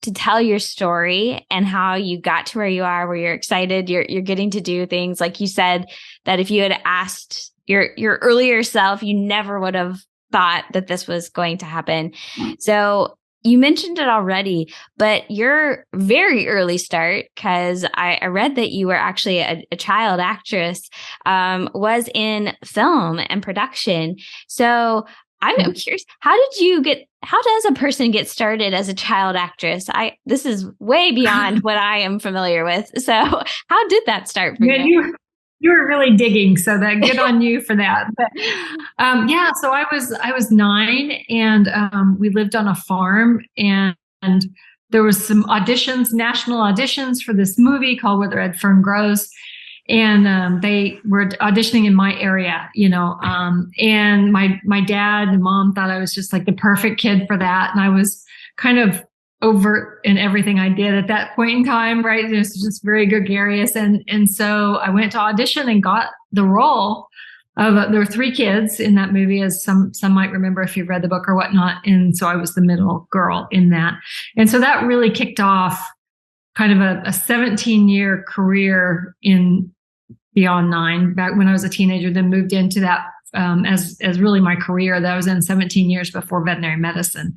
to tell your story and how you got to where you are, where you're excited, you're getting to do things. Like you said, that if you had asked your earlier self, you never would have thought that this was going to happen. So you mentioned it already, but your very early start, because I read that you were actually a child actress, was in film and production. So I'm curious, how does a person get started as a child actress? This is way beyond what I am familiar with. So how did that start for you? You were really digging, so that good on you for that. But so I was 9, and we lived on a farm, and there was some auditions, national auditions for this movie called Where the Red Fern Grows. And they were auditioning in my area, and my dad and mom thought I was just like the perfect kid for that. And I was kind of overt in everything I did at that point in time, right? It was just very gregarious. And so I went to audition and got the role of, there were 3 kids in that movie, as some might remember if you've read the book or whatnot. And so I was the middle girl in that. And so that really kicked off kind of a 17-year career in Beyond 9, back when I was a teenager, then moved into that as really my career that I was in 17 years before veterinary medicine.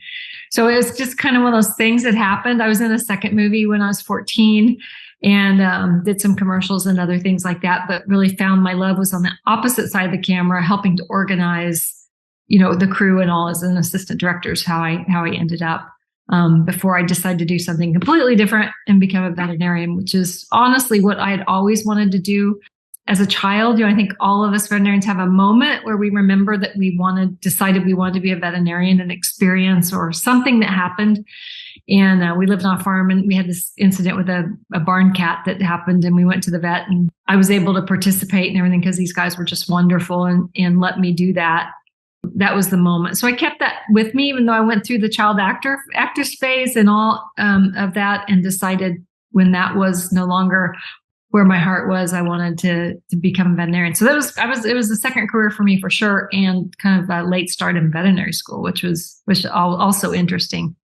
So it was just kind of one of those things that happened. I was in a second movie when I was 14 and did some commercials and other things like that, but really found my love was on the opposite side of the camera, helping to organize, the crew and all as an assistant director is how I ended up. Before I decided to do something completely different and become a veterinarian, which is honestly what I had always wanted to do as a child. I think all of us veterinarians have a moment where we remember that decided we wanted to be a veterinarian, an experience or something that happened. And we lived on a farm, and we had this incident with a barn cat that happened, and we went to the vet, and I was able to participate and everything because these guys were just wonderful and let me do that. That was the moment. So I kept that with me, even though I went through the child actor phase and all of that, and decided when that was no longer where my heart was, I wanted to become a veterinarian. So it was a second career for me for sure, and kind of a late start in veterinary school, which was also interesting.